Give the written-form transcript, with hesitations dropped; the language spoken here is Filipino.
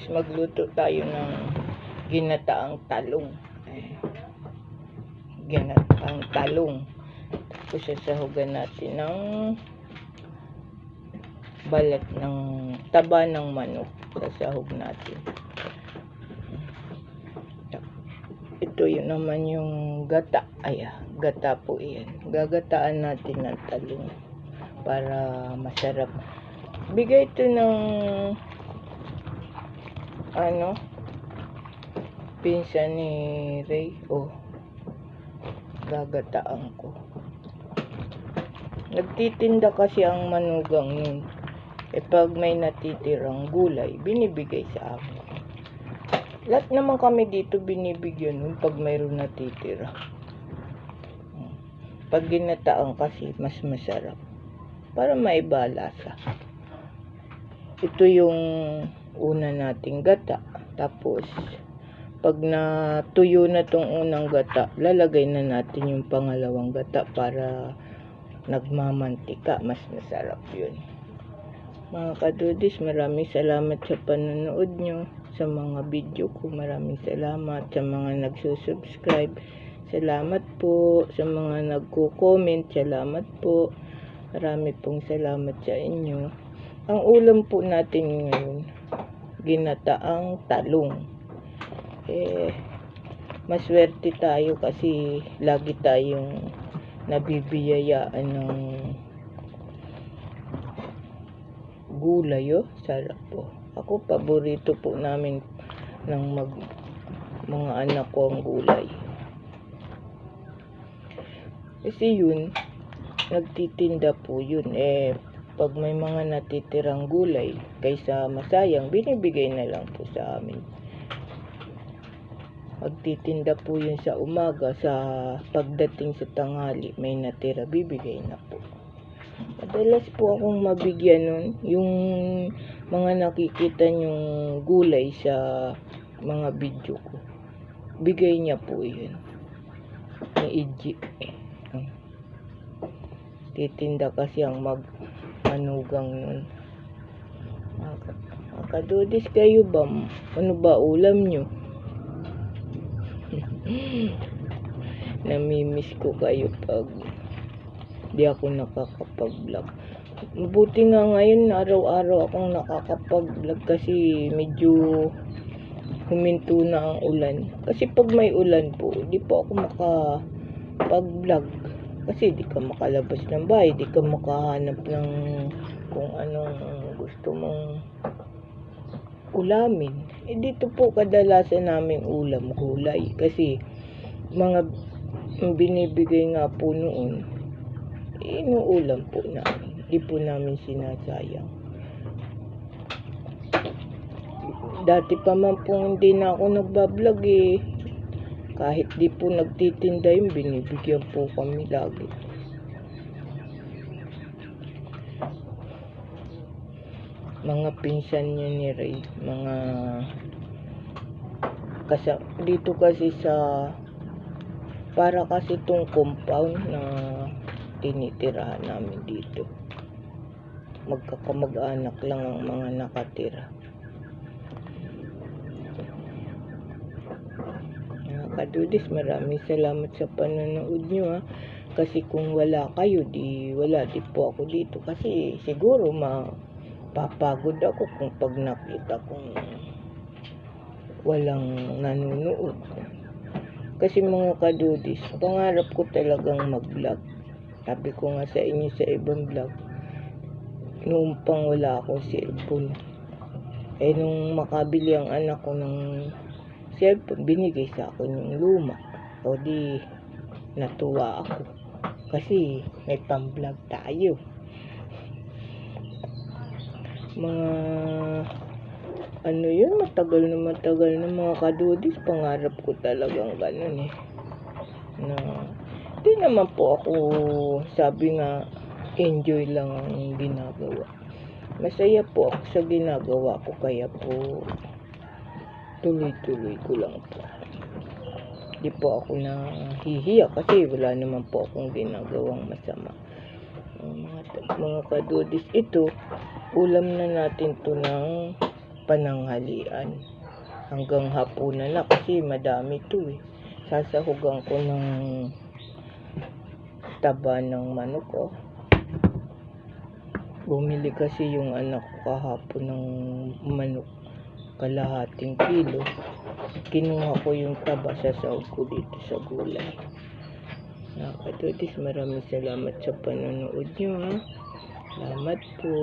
magluto tayo ng ginataang talong. Ginataang talong. Tapos sasahugan natin ng balat ng taba ng manok. Sasahog natin. Ito yun naman yung gata. Gata po yan. Gagataan natin ng talong para masarap. Bigay ito ng pinsan ni Ray. Gagataan ko. Nagtitinda kasi ang manugang yun. Pag may natitirang gulay, binibigay sa amin. Lahat naman kami dito binibigyan nun pag mayroon natitira. Pag ginataan kasi mas masarap. Para maibalasa. Ito yung una nating gata. Tapos pag natuyo na tong unang gata, lalagay na natin yung pangalawang gata para nagmamantika. Mas masarap yun. Mga kadudis, maraming salamat sa panonood nyo. Sa mga video ko, maraming salamat. Sa mga nagsusubscribe, salamat po. Sa mga nagko-comment, salamat po. Marami pong salamat sa inyo. Ang ulam po natin ngayon, ginataang talong. Maswerte tayo kasi lagi tayong nabibiyayaan ng gulay. Sarap po. Ako, paborito po namin ng mga anak ko ang gulay. Kasi yun, nagtitinda po yun. Pag may mga natitirang gulay, kaysa masayang, binibigay na lang po sa amin. Magtitinda po yun sa umaga, sa pagdating sa tanghali, may natira, bibigay na po. Madalas po akong mabigyan nun, yung mga nakikita nyong gulay sa mga video ko. Bigay niya po yun. Ni Iji. Titinda kasi ang manugang nun. Kadudis kayo ba? Ano ba ulam nyo? Namimiss ko kayo pag di ako nakakapag-vlog. Mabuti nga ngayon, araw-araw akong nakakapag-vlog kasi medyo huminto na ang ulan. Kasi pag may ulan po, di po ako makapag-vlog. Kasi di ka makalabas ng bahay, di ka makahanap ng kung anong gusto mong ulamin. Dito po kadalasan namin ulam, gulay. Kasi mga binibigay nga po noon, inuulam po namin. Di po namin sinasayang. Dati pa man po hindi na ako nagbablog Kahit di po nagtitinda yun, binibigyan po kami lagi. Mga pinsan niya ni Ray. Dito kasi para kasi itong compound na tinitirahan namin dito. Magkakamag-anak lang ang mga nakatira. Kadudis, maraming salamat sa panonood nyo kasi kung wala kayo, wala di po ako dito kasi siguro mapapagod ako kung pag nakita kong walang nanonood. Kasi mga kadudis, pangarap ko talagang mag-vlog. Sabi ko nga sa inyo sa ibang vlog, noong pang wala akong cellphone. Nung makabili ang anak ko ng cellphone, binigay sa akin yung luma. O di, natuwa ako. Kasi may pang-vlog tayo. Matagal na mga kadudis. Pangarap ko talagang ganun di naman po ako, sabi nga, enjoy lang ang ginagawa. Masaya po ako sa ginagawa ko, kaya po tuloy-tuloy ko lang po. Di po ako nahihiya kasi wala naman po akong ginagawang masama. Mga kadudis, ito, ulam na natin to ng pananghalian. Hanggang hapunan na kasi madami to eh. Sasahugan ko ng taba ng manok oh. Bumili kasi yung anak ko kahapon ng manok, kalahating kilo. Kinuha ko yung taba, sasahog ko dito sa gulay. Nakakatutis, maraming salamat sa panonood nyo ha. Salamat po.